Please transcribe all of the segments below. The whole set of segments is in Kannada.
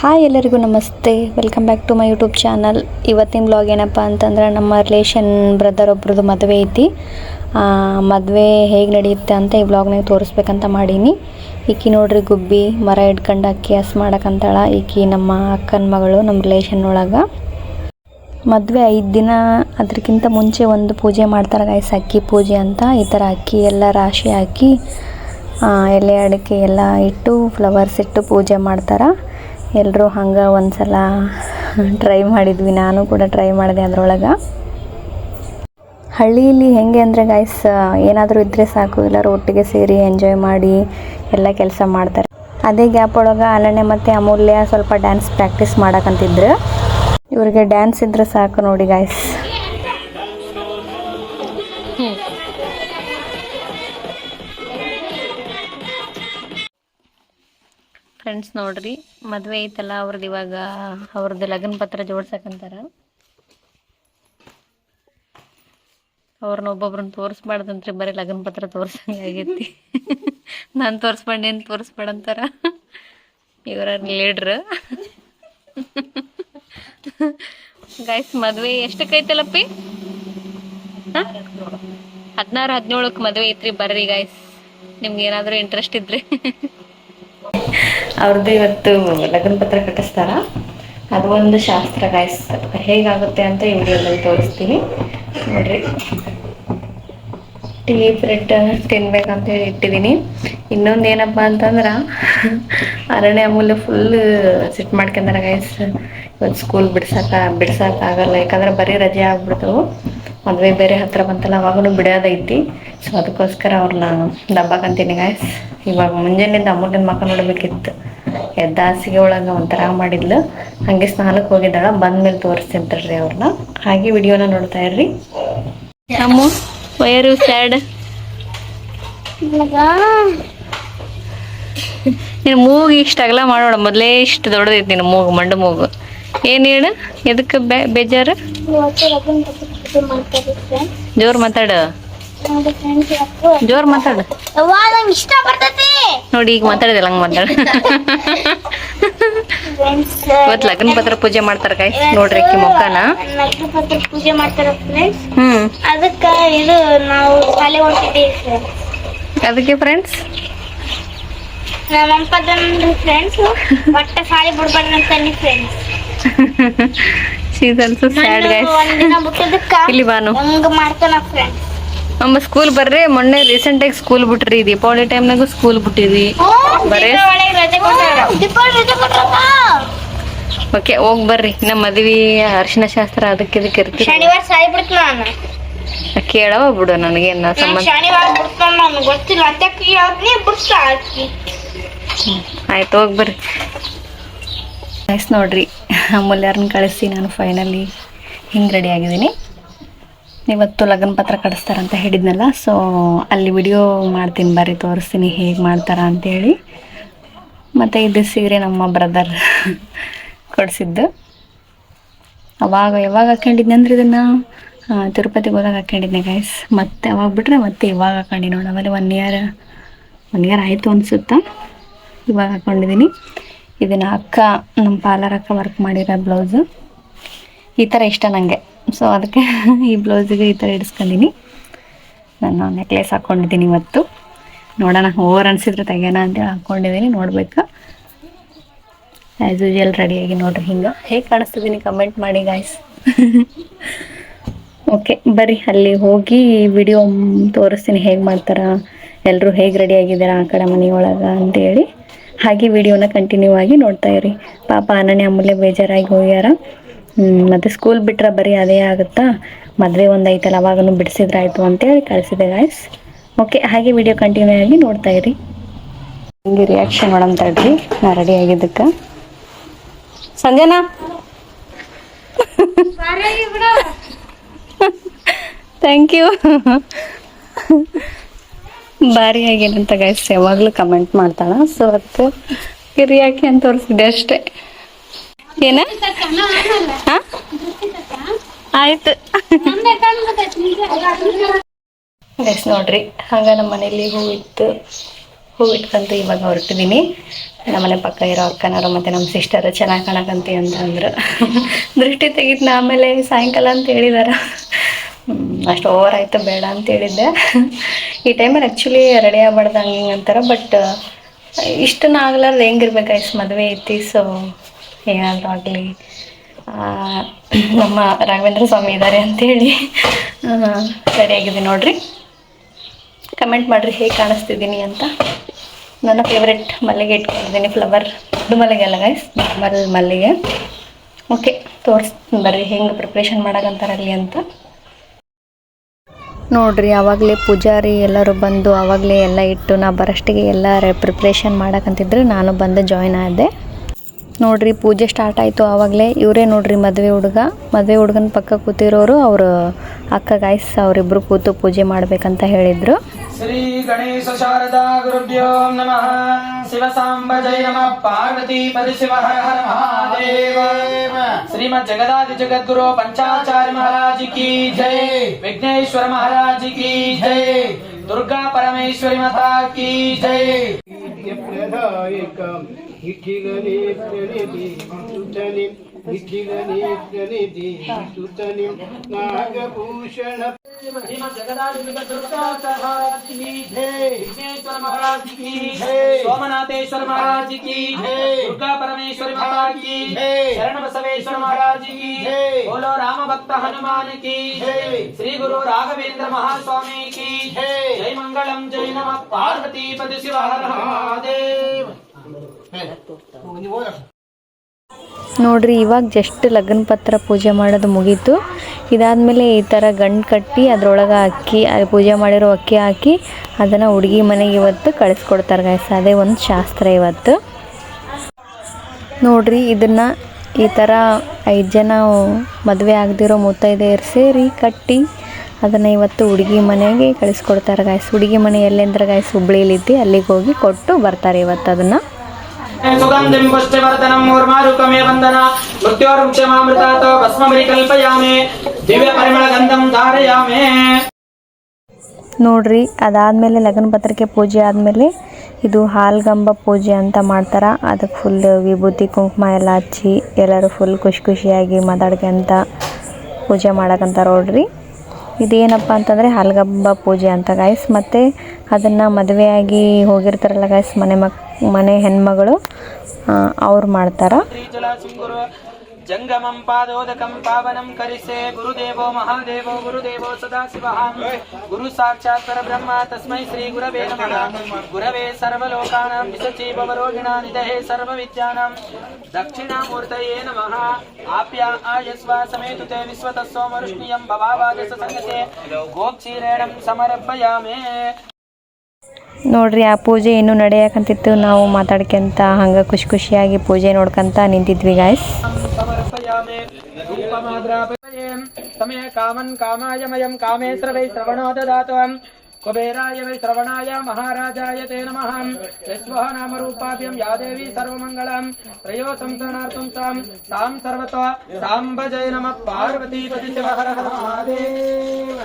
ಹಾಯ್ ಎಲ್ಲರಿಗೂ ನಮಸ್ತೆ, welcome back to my YouTube channel. ಇವತ್ತಿನ ಬ್ಲಾಗ್ ಏನಪ್ಪ ಅಂತಂದ್ರೆ ನಮ್ಮ ರಿಲೇಷನ್ ಬ್ರದರ್ ಒಬ್ರದ್ದು ಮದುವೆ ಐತಿ. ಮದುವೆ ಹೇಗೆ ನಡೆಯುತ್ತೆ ಅಂತ ಈ ಬ್ಲಾಗ್ನಾಗ ತೋರಿಸ್ಬೇಕಂತ ಮಾಡೀನಿ. ಈಕಿ ನೋಡ್ರಿ ಗುಬ್ಬಿ ಮರ ಹಿಡ್ಕೊಂಡು ಅಕ್ಕಿ ಹಸ್ ಮಾಡಕ್ಕಂತಾಳ. ಈಕಿ ನಮ್ಮ ಅಕ್ಕನ ಮಗಳು, ನಮ್ಮ ರಿಲೇಷನ್ ಒಳಗೆ. ಮದುವೆ 5 ದಿನ ಅದಕ್ಕಿಂತ ಮುಂಚೆ ಒಂದು ಪೂಜೆ ಮಾಡ್ತಾರೆ ಗೈಸ್, ಅಕ್ಕಿ ಪೂಜೆ ಅಂತ. ಈ ಥರ ಅಕ್ಕಿ ಎಲ್ಲ ರಾಶಿ ಹಾಕಿ ಎಲೆ ಅಡಿಕೆ ಎಲ್ಲ ಇಟ್ಟು ಫ್ಲವರ್ಸ್ ಇಟ್ಟು ಪೂಜೆ ಮಾಡ್ತಾರೆ. ಎಲ್ಲರೂ ಹಂಗೆ ಒಂದು ಸಲ ಟ್ರೈ ಮಾಡಿದ್ವಿ, ನಾನು ಕೂಡ ಟ್ರೈ ಮಾಡಿದೆ ಅದರೊಳಗೆ. ಹಳ್ಳಿಯಲ್ಲಿ ಹೆಂಗೆ ಅಂದರೆ ಗೈಸ್, ಏನಾದರೂ ಇದ್ದರೆ ಸಾಕು ಎಲ್ಲರೂ ಒಟ್ಟಿಗೆ ಸೇರಿ ಎಂಜಾಯ್ ಮಾಡಿ ಎಲ್ಲ ಕೆಲಸ ಮಾಡ್ತಾರೆ. ಅದೇ ಗ್ಯಾಪ್ ಒಳಗೆ ಅನನ್ಯ ಮತ್ತು ಅಮೂಲ್ಯ ಸ್ವಲ್ಪ ಡ್ಯಾನ್ಸ್ ಪ್ರಾಕ್ಟೀಸ್ ಮಾಡಕ್ಕಂತಿದ್ರು. ಇವ್ರಿಗೆ ಡ್ಯಾನ್ಸ್ ಇದ್ರೆ ಸಾಕು ನೋಡಿ ಗೈಸ್. ಫ್ರೆಂಡ್ಸ್ ನೋಡ್ರಿ, ಮದುವೆ ಐತಲ್ಲ ಅವ್ರದ್ದು, ಇವಾಗ ಅವ್ರದ್ದು ಲಗ್ನ ಪತ್ರ ಜೋಡ್ಸಕ್ಕಂತಾರ. ಅವ್ರನ್ನ ಒಬ್ಬೊಬ್ರನ್ನ ತೋರಿಸ್ಬಾರ್ದಂತ್ರಿ, ಬರೀ ಲಗ್ನ ಪತ್ರ ತೋರ್ಸಂಗೆ ಆಗೈತಿ. ನಾನು ತೋರಿಸ್ಬಾರ್ದು, ನೀನು ತೋರಿಸ್ಬೇಡಂತಾರ ಇವರ ಲೀಡ್ರ್. ಗೈಸ್ ಮದುವೆ ಎಷ್ಟಕ್ಕೈತಲ್ಲಪ್ಪಿ? 16-17ಕ್ಕೆ ಮದುವೆ ಐತ್ರಿ. ಬರ್ರಿ ಗೈಸ್, ನಿಮ್ಗೆ ಏನಾದರೂ ಇಂಟ್ರೆಸ್ಟ್ ಇದ್ರಿ. ಅವ್ರದ್ದು ಇವತ್ತು ಲಗ್ನ ಪತ್ರ ಕಟ್ಟಿಸ್ತಾರ. ಅದು ಒಂದು ಶಾಸ್ತ್ರ ಗೈಸ್. ಹೇಗಾಗುತ್ತೆ ಅಂತ ಈ ವಿಡಿಯೋದಲ್ಲಿ ತೋರಿಸ್ತೀನಿ ನೋಡ್ರಿ. ಟೀ ಬ್ರೆಡ್ ತಿನ್ಬೇಕಂತ ಹೇಳಿ ಇಟ್ಟಿದ್ದೀನಿ. ಇನ್ನೊಂದು ಏನಪ್ಪ ಅಂತಂದ್ರೆ, ಅರಣ್ಯ ಅಮೂಲ್ಯ ಫುಲ್ ಸಿಟ್ ಮಾಡ್ಕೊಂಡಾರ ಗೈಸ್. ಇವತ್ತು ಸ್ಕೂಲ್ ಬಿಡ್ಸಕ್ಕಾಗಲ್ಲ, ಯಾಕಂದ್ರೆ ಬರೀ ರಜೆ ಆಗ್ಬಿಡ್ತವು. ಮದುವೆ ಬೇರೆ ಹತ್ರ ಬಂತಲ್ಲ, ಅವಾಗೂ ಬಿಡೋದೈತಿ. ಸೊ ಅದಕ್ಕೋಸ್ಕರ ಅವ್ರನ್ನ ದಬ್ಬಾಕಂತೀನಿ ಗೈಸ್. ಇವಾಗ ಮುಂಜಾನೆಯಿಂದ ಅಮೂಲ್ಯನ ಮಕ್ಕ ನೋಡಬೇಕಿತ್ತು. ಎದ್ದ ಹಾಸಿಗೆ ಒಳಗೆ ಒಂಥರ ಮಾಡಿದ್ಲು. ಹಾಗೆ ಸ್ನಾನಕ್ಕೆ ಹೋಗಿದ್ದಾಳ. ಬಂದ್ಮೇಲೆ ತೋರಿಸ್ತಿರ್ತಾರ್ರಿ ಅವ್ರನ್ನ. ಹಾಗೆ ವಿಡಿಯೋನ ನೋಡ್ತಾ ಇರ್ರಿ. ಅಮ್ಮು ವಯರು ಸ್ಯಾಡ್. ನೀನು ಮೂಗು ಇಷ್ಟ ಅಗಲ ಮಾಡೋಣ, ಮೊದಲೇ ಇಷ್ಟು ದೊಡ್ಡದೈತಿ ನಿನ್ನ ಮೂಗು, ಮಂಡು ಮೂಗು. ಏನು ಹೇಳು, ಎದಕ್ಕೆ ಬೇಜಾರು? ಜೋರು ಮಾತಾಡು, ಜೋರ್ ಮಾತಾಡ ನೋಡಿ. ಈಗ ಮಾತಾಡಿದಲ್ಲ, ಹಂಗ ಮಾತಾಡ. ಇವತ್ತು ಲಗ್ನ ಪತ್ರ ಪೂಜೆ ಮಾಡ್ತಾರ ಗೈಸ್. ನೋಡ್ರಿ ಅಕ್ಕಿ ಮುಖನ ಲಗ್ನ ಪತ್ರ ಪೂಜೆ ಮಾಡ್ತಾರ ಫ್ರೆಂಡ್ಸ್. ಅದಕ್ಕೆ ಇದು ನಾವು ಶಾಲೆ ಹೊಂಟಿದ್ದೀವಿ. ಅದಕ್ಕೆ ಫ್ರೆಂಡ್ಸ್, ನಮ್ಮ ಫ್ರೆಂಡ್ಸ್ ಒಟ್ಟ ಸಾಲಿ ಬಿಡ್ಬಾರ್ದು ಅಂತ friends. She's also sad guys. ಒಂದಿನ ಬಿಟ್ಟಿದ್ದಕ್ಕ ಇಲ್ಲಿ ಬಾನು ಹಂಗ ಮಾಡ್ತಾನ ಫ್ರೆಂಡ್ಸ್. ನಮ್ಮ ಸ್ಕೂಲ್ ಬರ್ರಿ, ಮೊನ್ನೆ ರೀಸೆಂಟ್ ಆಗಿ ಸ್ಕೂಲ್ ಬಿಟ್ರಿ. ದೀಪಾವಳಿ ಟೈಮ್ನಾಗೂ ಸ್ಕೂಲ್ ಬಿಟ್ಟಿರಿ. ಬರೇ ಓಕೆ, ಹೋಗ್ ಬರ್ರಿ. ನಮ್ಮ ಮದ್ವಿ ಅರಿಶಿನ ಶಾಸ್ತ್ರ ಅದಕ್ಕೆ ಇದಕ್ಕೆ ಇರ್ತೀವಿ. ಶನಿವಾರ ಸಾಯಿ ಬಿಡ್ತ ನಾನು ಕೇಳವ ಬಿಡು, ನನಗೇನ ಸಂಬಂಧ. ಶನಿವಾರ ಬಿಡ್ತಾನ, ನನಗೆ ಗೊತ್ತಿಲ್ಲ. ಆಯ್ತು, ಹೋಗಿ ಬರ್ರಿ ಗೈಸ್. ನೋಡ್ರಿ, ಅಮೂಲ್ಯರನ್ನ ಕಳಿಸಿ ನಾನು ಫೈನಲಿ ಹಿಂಗೆ ರೆಡಿ ಆಗಿದ್ದೀನಿ. ಇವತ್ತು ಲಗ್ನ ಪತ್ರ ಕಳಿಸ್ತಾರಂತ ಹೇಳಿದ್ನಲ್ಲ, ಸೊ ಅಲ್ಲಿ ವಿಡಿಯೋ ಮಾಡ್ತೀನಿ, ಬರ್ರಿ ತೋರಿಸ್ತೀನಿ ಹೇಗೆ ಮಾಡ್ತಾರ ಅಂತೇಳಿ. ಮತ್ತು ಇದು ಸೀರೆ ನಮ್ಮ ಬ್ರದರ್ ಕೊಡಿಸಿದ್ದು. ಯಾವಾಗ ಹಾಕೊಂಡಿದ್ನಿ ಅಂದ್ರೆ ಇದನ್ನು ತಿರುಪತಿಗೆ ಹೋದಾಗ ಹಾಕೊಂಡಿದ್ದೆ ಗೈಸ್. ಮತ್ತೆ ಅವಾಗ ಬಿಟ್ರೆ ಮತ್ತೆ ಇವಾಗ ಹಾಕೊಂಡು ನೋಡಿ. ಆಮೇಲೆ ಒನ್ ಇಯರ್ ಆಯಿತು ಅನಿಸುತ್ತಾ, ಇವಾಗ ಹಾಕ್ಕೊಂಡಿದ್ದೀನಿ. ಇದನ್ನು ಅಕ್ಕ, ನಮ್ಮ ಪಾರ್ಲರ್ ಅಕ್ಕ ವರ್ಕ್ ಮಾಡಿರೋ ಬ್ಲೌಸು. ಈ ಥರ ಇಷ್ಟ ನನಗೆ, ಸೊ ಅದಕ್ಕೆ ಈ ಬ್ಲೌಸಿಗೆ ಈ ಥರ ಇಡಿಸ್ಕೊಂಡಿನಿ. ನಾನು ನೆಕ್ಲೆಸ್ ಹಾಕ್ಕೊಂಡಿದ್ದೀನಿ ಇವತ್ತು. ನೋಡೋಣ, ಓವರ್ ಅನಿಸಿದ್ರೆ ತೆಗೆಯೋಣ ಅಂತೇಳಿ ಹಾಕ್ಕೊಂಡಿದ್ದೀನಿ. ನೋಡ್ಬೇಕು. ಆ್ಯಸ್ ಯೂಶುವಲ್ ರೆಡಿಯಾಗಿ ನೋಡ್ರಿ. ಹಿಂಗೆ ಹೇಗೆ ಕಾಣಿಸ್ತಿದ್ದೀನಿ ಕಮೆಂಟ್ ಮಾಡಿ ಗಾಯ್ಸ್. ಓಕೆ ಬರ್ರಿ, ಅಲ್ಲಿ ಹೋಗಿ ವಿಡಿಯೋ ತೋರಿಸ್ತೀನಿ ಹೇಗೆ ಮಾಡ್ತಾರ, ಎಲ್ಲರೂ ಹೇಗೆ ರೆಡಿಯಾಗಿದ್ದಾರೆ ಆ ಕಡೆ ಮನೆಯೊಳಗೆ ಅಂತೇಳಿ. ಹಾಗೆ ವಿಡಿಯೋನ ಕಂಟಿನ್ಯೂ ಆಗಿ ನೋಡ್ತಾ ಇರಿ. ಪಾಪ ಅನನ್ಯ ಅಮೂಲ್ಯ ಬೇಜಾರಾಗಿ ಹೋಗ್ಯಾರ. ಮತ್ತು ಸ್ಕೂಲ್ ಬಿಟ್ರೆ ಬರೀ ಅದೇ ಆಗುತ್ತಾ, ಮದುವೆ ಒಂದು ಐತಲ್ಲ ಅವಾಗೂ ಬಿಡಿಸಿದ್ರೆ ಆಯಿತು ಅಂತೇಳಿ ಕಳಿಸಿದೆ ಗಾಯ್ಸ್. ಓಕೆ, ಹಾಗೆ ವಿಡಿಯೋ ಕಂಟಿನ್ಯೂ ಆಗಿ ನೋಡ್ತಾ ಇರಿ. ಹಿಂಗೆ ರಿಯಾಕ್ಷನ್ ಮಾಡೋಣ ತಡ್ರಿ, ನಾ ರೆಡಿ ಆಗಿದ್ದಕ್ಕೆ. Sanjana thank you. ಭಾರಿ ಆಗೇನಂತ ಗೈಸ್ ಯಾವಾಗಲೂ ಕಮೆಂಟ್ ಮಾಡ್ತಾಳ. ಸೊ ಅದಕ್ಕೆ ರಿಯಾಕ್ಷನ್ ತೋರಿಸಿದೆ ಅಷ್ಟೇ. ಏನ ಆಯ್ತು ಗೈಸ್. ನೋಡ್ರಿ, ಹಂಗ ನಮ್ಮ ಮನೇಲಿ ಹೂ ಇತ್ತು, ಹೂ ಇಟ್ಕೊಂತ ಇವಾಗ ಹೊರಟಿದ್ದೀನಿ. ನಮ್ಮನೆ ಪಕ್ಕ ಇರೋ ಅಕ್ಕನವರು ಮತ್ತು ನಮ್ಮ ಸಿಸ್ಟರು ಚೆನ್ನಾಗಿ ಕಾಣಕಂತಿ ಅಂತಂದರು. ದೃಷ್ಟಿ ತೆಗಿದ್ನ ಆಮೇಲೆ ಸಾಯಂಕಾಲ ಅಂತ ಹೇಳಿದಾರ. ಅಷ್ಟು ಓವರ್ ಆಯಿತು, ಬೇಡ ಅಂತ ಹೇಳಿದ್ದೆ. ಈ ಟೈಮಲ್ಲಿ ಆ್ಯಕ್ಚುಲಿ ರೆಡಿ ಆಗ್ಬಾರ್ದು ಹಂಗೆ ಹಿಂಗೆ ಅಂತಾರೆ. ಬಟ್ ಇಷ್ಟನ್ನ ಆಗ್ಲಾರ್ದು ಹೆಂಗಿರ್ಬೇಕು ಐಸ್, ಮದುವೆ ಐತಿ. ಸೊ ಏನಾದರೂ ಆಗಲಿ, ನಮ್ಮ ರಾಘವೇಂದ್ರ ಸ್ವಾಮಿ ಇದ್ದಾರೆ ಅಂಥೇಳಿ ರೆಡಿಯಾಗಿದ್ದೀನಿ ನೋಡಿರಿ. ಕಮೆಂಟ್ ಮಾಡಿರಿ ಹೇಗೆ ಕಾಣಿಸ್ತಿದ್ದೀನಿ ಅಂತ. ನನ್ನ ಫೇವ್ರೆಟ್ ಮಲ್ಲಿಗೆ ಇಟ್ಕೊಂಡಿದ್ದೀನಿ, ಫ್ಲವರ್. ದೊಡ್ಡ ಮಲ್ಲಿಗೆ ಅಲ್ಲ ಗೈಸ್, ನಾರ್ಮಲ್ ಮಲ್ಲಿಗೆ. ಓಕೆ, ತೋರಿಸ್ತೀನಿ ಬರ್ರಿ ಹೆಂಗೆ ಪ್ರಿಪ್ರೇಷನ್ ಮಾಡೋಕ್ಕಂತಾರಲ್ಲಿ ಅಂತ. ನೋಡಿರಿ, ಆವಾಗಲೇ ಪೂಜಾರಿ ಎಲ್ಲರೂ ಬಂದು ಆವಾಗಲೇ ಎಲ್ಲ ಇಟ್ಟು ನಾ ಬರೋಷ್ಟಿಗೆ ಎಲ್ಲ ಪ್ರಿಪ್ರೇಷನ್ ಮಾಡೋಕ್ಕಂತಿದ್ರು. ನಾನು ಬಂದು ಜಾಯ್ನ್ ಆದೆ. ನೋಡಿರಿ, ಪೂಜೆ ಸ್ಟಾರ್ಟ್ ಆಯಿತು ಆವಾಗಲೇ. ಇವರೇ ನೋಡಿರಿ ಮದುವೆ ಹುಡುಗನ ಪಕ್ಕ ಕೂತಿರೋರು ಅವರು ಅಕ್ಕ ಗೈಸ್. ಅವರಿಬ್ಬರು ಕೂತು ಪೂಜೆ ಮಾಡಬೇಕಂತ ಹೇಳಿದರು. ಶ್ರೀ ಗಣೇಶ ಶಾರದಾ ಗುರುಭ್ಯೋ ನಮಃ. ಶಿವ ಸಾಂಬ ಜೈ ನಮಃ. ಪಾರ್ವತಿ ಪತಿ ಶಿವ ಹರ ಹರ ಮಹಾದೇವ. ಶ್ರೀಮದ್ ಜಗದಾದಿ ಜಗದ್ಗುರು ಪಂಚಾಚಾರ್ಯ ಮಹಾರಾಜ ಕಿ ಜೈ. ವಿಘ್ನೇಶ್ವರ ಮಹಾರಾಜ ಕಿ ಜೈ. ದುರ್ಗಾ ಪರಮೇಶ್ವರಿ ಮಾತಾ ಕಿ ಜೈ. ನಾಗಭೂಷಣ सोमनाथेश्वर महाराज की, दुर्गा परमेश्वरी माता की, शरण बसवेश्वर महाराज की, बोलो राम भक्त हनुमान की, श्री गुरु राघवेंद्र महास्वामी की, जय मंगलम जय नमः. पार्वती पति शिव हर हर महादेव. ನೋಡ್ರಿ, ಇವಾಗ ಜಸ್ಟ್ ಲಗ್ನ ಪತ್ರ ಪೂಜೆ ಮಾಡೋದು ಮುಗೀತು. ಇದಾದಮೇಲೆ ಈ ಥರ ಗಂಡು ಕಟ್ಟಿ ಅದರೊಳಗೆ ಅಕ್ಕಿ, ಪೂಜೆ ಮಾಡಿರೋ ಅಕ್ಕಿ ಹಾಕಿ ಅದನ್ನು ಹುಡುಗಿ ಮನೆಗೆ ಇವತ್ತು ಕಳಿಸ್ಕೊಡ್ತಾರೆ ಗೈಸ್. ಅದೇ ಒಂದು ಶಾಸ್ತ್ರ ಇವತ್ತು. ನೋಡ್ರಿ, ಇದನ್ನು ಈ ಥರ 5 ಜನ ಮದುವೆ ಆಗದಿರೋ ಮುತ್ತೈದೆಯರು ಸೇರಿ ಕಟ್ಟಿ ಅದನ್ನು ಇವತ್ತು ಹುಡುಗಿ ಮನೆಗೆ ಕಳಿಸ್ಕೊಡ್ತಾರೆ ಗೈಸ್. ಹುಡುಗಿ ಮನೆ ಎಲ್ಲೆಂದ್ರೆ ಗೈಸ್ ಹುಬ್ಳಿಲಿದ್ದು, ಅಲ್ಲಿಗೆ ಹೋಗಿ ಕೊಟ್ಟು ಬರ್ತಾರೆ ಇವತ್ತು ಅದನ್ನು. सुगंधिं पुष्टिवर्धनं मूर्मारुकमे वन्दना मृत्योर्मुक्षमामृतातो भस्मं कल्पयामि दिव्य परिमलगन्धं धारयामि. ನೋಡ್ರಿ, ಅದಾದಮೇಲೆ ಲಗ್ನ ಪತ್ರಿಕೆ ಪೂಜೆ ಆದಮೇಲೆ ಇದು ಹಾಲ್ಗಂಬ ಪೂಜೆ ಅಂತ ಮಾಡ್ತಾರೆ. ಅದಕ್ಕೆ ಫುಲ್ ವಿಭೂತಿ ಕುಂಕುಮ ಎಲ್ಲ ಹಚ್ಚಿ ಎಲ್ಲರೂ ಫುಲ್ ಖುಷಿಯಾಗಿ ಮಾತಾಡ್ಕೊಂತ ಪೂಜೆ ಮಾಡಕ್ಕಂತಾರೆ ನೋಡ್ರಿ. ಇದೇನಪ್ಪ ಅಂತಂದರೆ ಹಾಲ್ಗಂಬ ಪೂಜೆ ಅಂತ ಗೈಸ್. ಮತ್ತು ಅದನ್ನು ಮದುವೆಯಾಗಿ ಹೋಗಿರ್ತಾರಲ್ಲ ಗೈಸ್, ಮನೆ ಹೆಣ್ಮಗಳು ಅವ್ರು ಮಾಡ್ತಾರೆ. जंगमं पादोदकं पावनं करिसे गुरुदेवो महादेवो गुरुदेवो सदाशिवः गुरु साक्षात् परब्रह्म तस्मै श्री गुरवे नमः. गुरवे सर्वलोकानां विसचीभवरोगिणां निधये सर्वविद्यानां दक्षिणामूर्तये नमः. आप्या आयस्व समेतुते विश्वतस्सोमरुष्णियं भवावादस संगते गोक्षीरेणं समर्पयामि. ನೋಡ್ರಿ, ಆ ಪೂಜೆ ಇನ್ನೂ ನಡೆಯಕಂತಿತ್ತು. ನಾವು ಮಾತಾಡ್ಕೊಂತ ಹಂಗೆ ಖುಷಿಯಾಗಿ ಪೂಜೆ ನೋಡ್ಕೊಂತ ನಿಂತಿದ್ವಿ ಗಾಯ್ಸ್. ಸಮಯ ಕಾಮನ್ ಕಾಮಾಯ ಮಯಂ ಕಾಮೇಶ್ವರ ವೈ ಶ್ರವಣೋ ದದಾತು ಕುಬೇರಾಯ ವೈ ಶ್ರವಣಾಯ ಮಹಾರಾಜಾಯ ತೇ ನಮಃ. ಯಸ್ವಃ ನಾಮ ರೂಪಾಭ್ಯಂ ಯಾ ದೇವಿ ಸರ್ವಮಂಗಳಂ ತ್ರಯೋ ಸಂಸರಣಾರ್ಥಂ ತಾಂ ಸರ್ವತೋ ಸಾಂಬ ಜಯ ನಮಃ. ಪಾರ್ವತಿ ಪತಿ ಶಿವ ಹರ ಹರ ಮಹಾದೇವ.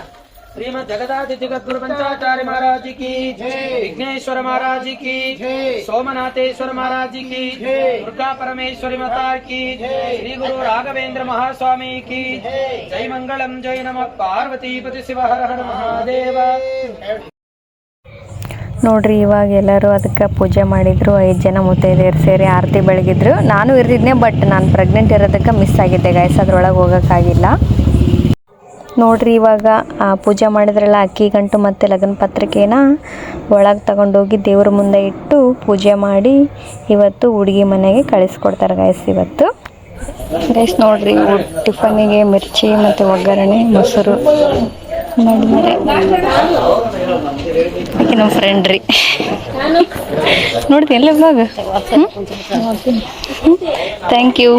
श्रीमद जगदादि जगद्गुरु पंचाचार्य महाराज की जय. विघ्नेश्वर महाराज की जय. सोमनाथेश्वर महाराज की जय. दुर्गा परमेश्वरी माता की जय. श्री गुरु राघवेंद्र महास्वामी की जय. जय मंगलम जय नमः. पार्वती पति शिव हर हर महादेव. ನೋಡ್ರಿ, ಇವಾಗ ಎಲ್ಲರೂ ಅದಕ್ಕೆ ಪೂಜೆ ಮಾಡಿದ್ರು. 5 ಜನ ಮುತ್ತೈದೆಯರು ಸೇರಿ ಆರತಿ ಬೆಳಗಿದ್ರು. ನಾನು ಇರ್ತಿದ್ದೆ, ಬಟ್ ನಾನು ಪ್ರೆಗ್ನೆಂಟ್ ಇರೋದಕ್ಕೆ ಮಿಸ್ ಆಗಿದ್ದೆ ಗೈಸ್, ಅದ್ರೊಳಗೆ ಹೋಗೋಕ್ಕಾಗಿಲ್ಲ. ನೋಡ್ರಿ, ಇವಾಗ ಪೂಜೆ ಮಾಡಿದ್ರಲ್ಲ ಅಕ್ಕಿ ಗಂಟು ಮತ್ತು ಲಗ್ನ ಪತ್ರಿಕೆನ ಒಳಗೆ ತಗೊಂಡೋಗಿ ದೇವ್ರ ಮುಂದೆ ಇಟ್ಟು ಪೂಜೆ ಮಾಡಿ ಇವತ್ತು ಹುಡುಗಿ ಮನೆಗೆ ಕಳಿಸ್ಕೊಡ್ತಾರೆ ಗೈಸ್. ಇವತ್ತು ಗೈಸ್ ನೋಡ್ರಿ, ಟಿಫನಿಗೆ ಮಿರ್ಚಿ ಮತ್ತು ಒಗ್ಗರಣೆ, ಮೊಸರು ಮಾಡಿದ್ದಾರೆ. ಆಕೆ ನಮ್ಮ ಫ್ರೆಂಡ್ ರೀ. ನೋಡ್ತೀನಿ ಎಲ್ಲ ಬ್ಲಾಗ್. Thank you.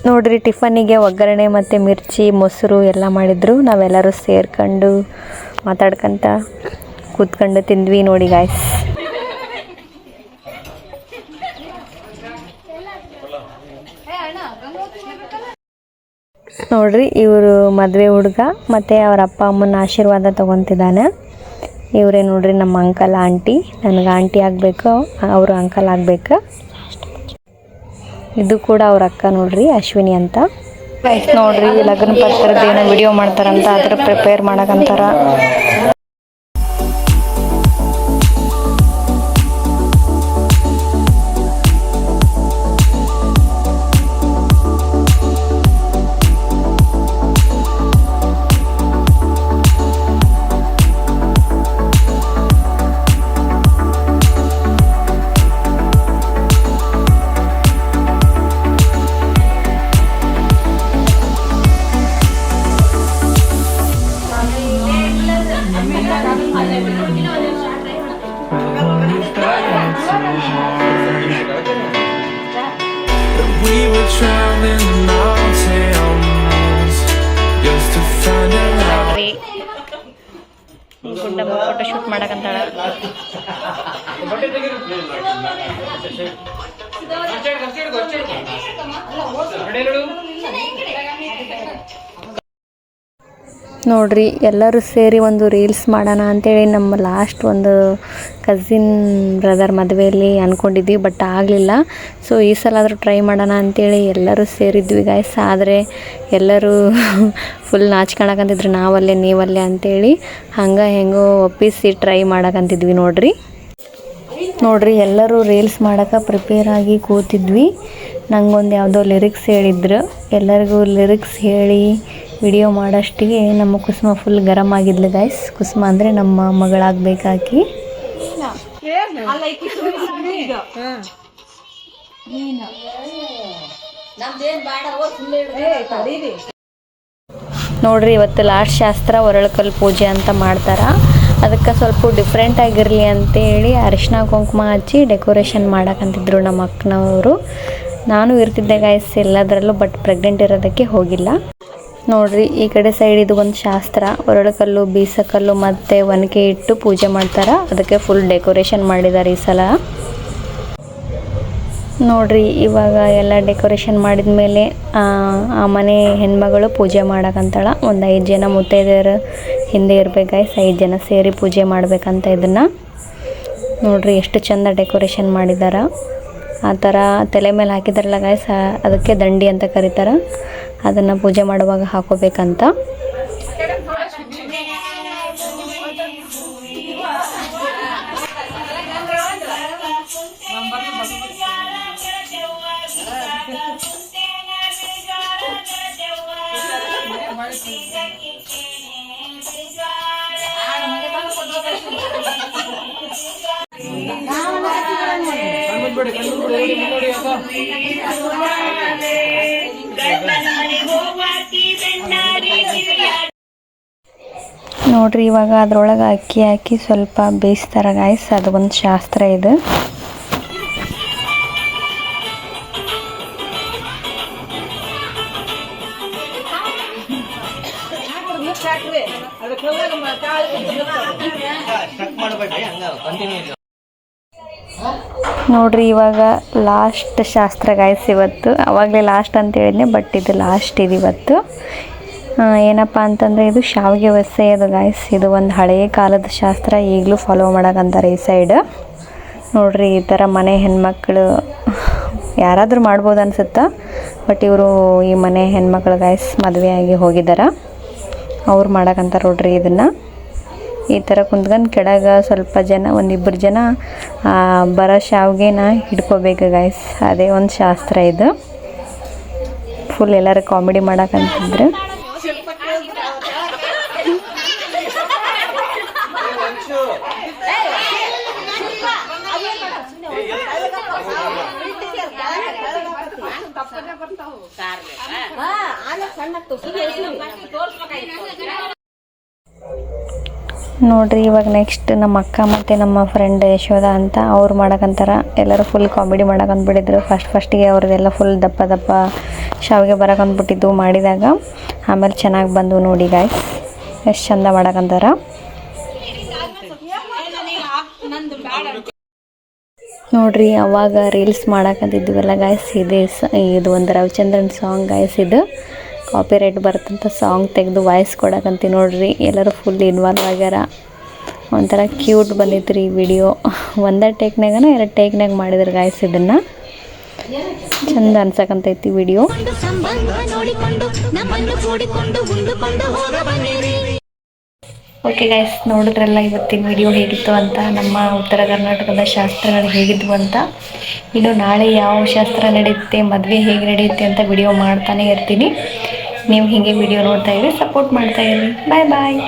ನೋಡ್ರಿ, ಟಿಫನಿಗೆ ಒಗ್ಗರಣೆ ಮತ್ತು ಮಿರ್ಚಿ, ಮೊಸರು ಎಲ್ಲ ಮಾಡಿದ್ರು. ನಾವೆಲ್ಲರೂ ಸೇರ್ಕೊಂಡು ಮಾತಾಡ್ಕೊಂತ ಕೂತ್ಕೊಂಡು ತಿಂದ್ವಿ ನೋಡಿ ಗಾಯ್ಸ್. ನೋಡ್ರಿ, ಇವರು ಮದುವೆ ಹುಡುಗ ಮತ್ತು ಅವರ ಅಪ್ಪ ಅಮ್ಮನ ಆಶೀರ್ವಾದ ತೊಗೊತಿದ್ದಾನೆ. ಇವರೇ ನೋಡ್ರಿ ನಮ್ಮ ಅಂಕಲ್ ಆಂಟಿ. ನನಗೆ ಆಂಟಿ ಆಗಬೇಕು, ಅವರು ಅಂಕಲ್ ಆಗಬೇಕು. ಇದು ಕೂಡ ಅವ್ರ ಅಕ್ಕ ನೋಡ್ರಿ, ಅಶ್ವಿನಿ ಅಂತ. ನೋಡ್ರಿ ಲಗ್ನ ಪತ್ರದ ಏನೋ ವಿಡಿಯೋ ಮಾಡ್ತಾರಂತ, ಅದ್ರ ಪ್ರಿಪೇರ್ ಮಾಡಕಂತಾರ. We were traveling mountains just to find out. Gundamma photo shoot ಮಾಡಕಂತಾಳ. ನೋಡ್ರಿ ಎಲ್ಲರೂ ಸೇರಿ ಒಂದು ರೀಲ್ಸ್ ಮಾಡೋಣ ಅಂತೇಳಿ ನಮ್ಮ ಲಾಸ್ಟ್ ಒಂದು ಕಸಿನ್ ಬ್ರದರ್ ಮದುವೆಯಲ್ಲಿ ಅಂದ್ಕೊಂಡಿದ್ವಿ, ಬಟ್ ಆಗಲಿಲ್ಲ. ಸೊ ಈ ಸಲ ಆದರೂ ಟ್ರೈ ಮಾಡೋಣ ಅಂತೇಳಿ ಎಲ್ಲರೂ ಸೇರಿದ್ವಿ ಗಾಯ್ಸ್. ಆದರೆ ಎಲ್ಲರೂ ಫುಲ್ ನಾಚ್ಕೊಳಕಂತಿದ್ರು, ನಾವಲ್ಲೇ ನೀವಲ್ಲೇ ಅಂತೇಳಿ. ಹಂಗೆ ಹೆಂಗೋ ಒಪ್ಪಿಸಿ ಟ್ರೈ ಮಾಡಕಂತಿದ್ವಿ ನೋಡ್ರಿ ಎಲ್ಲರೂ ರೀಲ್ಸ್ ಮಾಡೋಕೆ ಪ್ರಿಪೇರ್ ಆಗಿ ಕೂತಿದ್ವಿ. ನಂಗೊಂದು ಯಾವುದೋ ಲಿರಿಕ್ಸ್ ಹೇಳಿದ್ರು, ಎಲ್ಲರಿಗೂ ಲಿರಿಕ್ಸ್ ಹೇಳಿ ವಿಡಿಯೋ ಮಾಡೋಷ್ಟಿಗೆ ನಮ್ಮ ಕುಸುಮ ಫುಲ್ ಗರಮ್ ಆಗಿದ್ಲು ಗಾಯ್ಸ್. ಕುಸುಮ ಅಂದರೆ ನಮ್ಮ ಮಗಳಾಗಬೇಕಾಕಿ. ನೋಡ್ರಿ ಇವತ್ತು ಲಾಸ್ಟ್ ಶಾಸ್ತ್ರ ಒರಳಕಲ್ ಪೂಜೆ ಅಂತ ಮಾಡ್ತಾರ. ಅದಕ್ಕೆ ಸ್ವಲ್ಪ ಡಿಫ್ರೆಂಟ್ ಆಗಿರಲಿ ಅಂತೇಳಿ ಅರಿಶಿನ ಕುಂಕುಮ ಹಚ್ಚಿ ಡೆಕೋರೇಷನ್ ಮಾಡಕ್ಕಂತಿದ್ರು ನಮ್ಮ ಅಕ್ಕನವರು. ನಾನು ಇರ್ತಿದ್ದೆ ಗಾಯ್ಸ್ ಎಲ್ಲದರಲ್ಲೂ, ಬಟ್ ಪ್ರೆಗ್ನೆಂಟ್ ಇರೋದಕ್ಕೆ ಹೋಗಿಲ್ಲ. ನೋಡ್ರಿ ಈ ಕಡೆ ಸೈಡ್ ಇದು ಒಂದು ಶಾಸ್ತ್ರ, ಒರಳಕಲ್ಲು, ಬೀಸಕಲ್ಲು ಮತ್ತು ಒನಕೆ ಇಟ್ಟು ಪೂಜೆ ಮಾಡ್ತಾರೆ. ಅದಕ್ಕೆ ಫುಲ್ ಡೆಕೋರೇಷನ್ ಮಾಡಿದ್ದಾರೆ ಈ ಸಲ. ನೋಡ್ರಿ ಇವಾಗ ಎಲ್ಲ ಡೆಕೋರೇಷನ್ ಮಾಡಿದ ಮೇಲೆ ಆ ಮನೆ ಹೆಣ್ಮಗಳು ಪೂಜೆ ಮಾಡಕ್ಕಂತಾಳ. ಒಂದು 5 ಜನ ಮುತ್ತೈದೆಯರು ಹಿಂದೆ ಇರ್ಬೇಕು ಗಾಯ್ಸ್, 5 ಜನ ಸೇರಿ ಪೂಜೆ ಮಾಡ್ಬೇಕಂತ. ಇದನ್ನು ನೋಡ್ರಿ ಎಷ್ಟು ಚಂದ ಡೆಕೋರೇಷನ್ ಮಾಡಿದ್ದಾರೆ. ಆ ಥರ ತಲೆ ಮೇಲೆ ಹಾಕಿದಾರಲ್ಲ ಗಾಯ್ಸ್, ಅದಕ್ಕೆ ದಂಡಿ ಅಂತ ಕರೀತಾರೆ. ಅದನ್ನು ಪೂಜೆ ಮಾಡುವಾಗ ಹಾಕೋಬೇಕಂತ. ನೋಡ್ರಿ ಇವಾಗ ಅದ್ರೊಳಗೆ ಅಕ್ಕಿ ಹಾಕಿ ಸ್ವಲ್ಪ ಬೇಯಿಸ್ತಾರೆ ಗಾಯ್ಸ್. ಅದು ಒಂದು ಶಾಸ್ತ್ರ ಇದು. ನೋಡ್ರಿ ಇವಾಗ ಲಾಸ್ಟ್ ಶಾಸ್ತ್ರ ಗಾಯ್ಸ್ ಇವತ್ತು. ಅವಾಗಲೇ ಲಾಸ್ಟ್ ಅಂತ ಹೇಳಿದ್ನೆ, ಬಟ್ ಇದು ಲಾಸ್ಟ್ ಇದು ಇವತ್ತು. ಏನಪ್ಪ ಅಂತಂದರೆ ಇದು ಶಾವಿಗೆ ಒಸೆ ಅದು ಗಾಯ್ಸ್. ಇದು ಒಂದು ಹಳೆಯ ಕಾಲದ ಶಾಸ್ತ್ರ, ಈಗಲೂ ಫಾಲೋ ಮಾಡಕ್ಕಂತಾರೆ ಈ ಸೈಡ್. ನೋಡ್ರಿ ಈ ಥರ ಮನೆ ಹೆಣ್ಮಕ್ಳು ಯಾರಾದರೂ ಮಾಡ್ಬೋದು ಅನ್ಸುತ್ತಾ, ಬಟ್ ಇವರು ಈ ಮನೆ ಹೆಣ್ಮಕ್ಳು ಗಾಯ್ಸ್ ಮದುವೆ ಆಗಿ ಹೋಗಿದ್ದಾರೆ, ಅವ್ರು ಮಾಡಕ್ಕಂತಾರೆ ನೋಡ್ರಿ ಇದನ್ನು. ಈ ಥರ ಕುಂತ್ಕೊಂಡು ಕೆಳಗೆ ಸ್ವಲ್ಪ ಜನ, 1-2 ಜನ ಬರೋ ಶಾವಿಗೆನ ಹಿಡ್ಕೋಬೇಕು ಗಾಯ್ಸ್. ಅದೇ ಒಂದು ಶಾಸ್ತ್ರ ಇದು. ಫುಲ್ ಎಲ್ಲರೂ ಕಾಮಿಡಿ ಮಾಡಕ್ಕಂತಿದ್ರು. ನೋಡ್ರಿ ಇವಾಗ ನೆಕ್ಸ್ಟ್ ನಮ್ಮ ಅಕ್ಕ ಮತ್ತು ನಮ್ಮ ಫ್ರೆಂಡ್ ಯಶೋಧ ಅಂತ ಅವ್ರು ಮಾಡಕ್ಕಂತಾರ. ಎಲ್ಲರೂ ಫುಲ್ ಕಾಮಿಡಿ ಮಾಡಕ್ಕಂದ್ಬಿಟ್ಟಿದ್ರು. ಫಸ್ಟಿಗೆ ಅವ್ರದ್ದೆಲ್ಲ ಫುಲ್ ದಪ್ಪ ಶಾವಿಗೆ ಬರಕ್ಕಂದ್ಬಿಟ್ಟಿದ್ದು ಮಾಡಿದಾಗ. ಆಮೇಲೆ ಚೆನ್ನಾಗಿ ಬಂದು ನೋಡಿ ಗಾಯ್ಸ್, ಎಷ್ಟು ಚಂದ ಮಾಡಕ್ಕಂತಾರ. ನೋಡ್ರಿ ಅವಾಗ ರೀಲ್ಸ್ ಮಾಡಕ್ಕಂತಿದ್ವಲ್ಲ ಗಾಯ್ಸ್, ಇದು ಒಂದು ರವಿಚಂದ್ರನ್ ಸಾಂಗ್ ಗಾಯ್ಸ್. ಇದು ಕಾಪಿರೈಟ್ ಬರುತ್ತಂತ ಸಾಂಗ್ ತೆಗೆದು ವಾಯ್ಸ್ ಕೊಡಕ್ಕಂತೀವಿ ನೋಡ್ರಿ. ಎಲ್ಲರೂ ಫುಲ್ ಇನ್ವಾಲ್ವ್ ಆಗ್ಯಾರ. ಒಂಥರ ಕ್ಯೂಟ್ ಬಂದಿತ್ತು ರೀ ವಿಡಿಯೋ. ಒಂದೇ ಟೇಕ್ನಾಗನ 2 ಟೇಕ್ನಾಗ ಮಾಡಿದ್ರು ಗಾಯ್ಸ್. ಇದನ್ನು ಚಂದ ಅನ್ಸಕಂತೈತಿ ವಿಡಿಯೋ. ಓಕೆ ಗೈಸ್, ನೋಡಿದ್ರಲ್ಲ ಇವತ್ತಿನ ವಿಡಿಯೋ ಹೇಗಿತ್ತು ಅಂತ, ನಮ್ಮ ಉತ್ತರ ಕರ್ನಾಟಕದ ಶಾಸ್ತ್ರಗಳು ಹೇಗಿದ್ವು ಅಂತ. ಇನ್ನು ನಾಳೆ ಯಾವ ಶಾಸ್ತ್ರ ನಡೆಯುತ್ತೆ, ಮದುವೆ ಹೇಗೆ ನಡೆಯುತ್ತೆ ಅಂತ ವಿಡಿಯೋ ಮಾಡ್ತಾನೆ ಇರ್ತೀನಿ. ನೀವು ಹೀಗೆ ವಿಡಿಯೋ ನೋಡ್ತಾ ಇರಿ, ಸಪೋರ್ಟ್ ಮಾಡ್ತಾ ಇರಿ. ಬಾಯ್ ಬಾಯ್.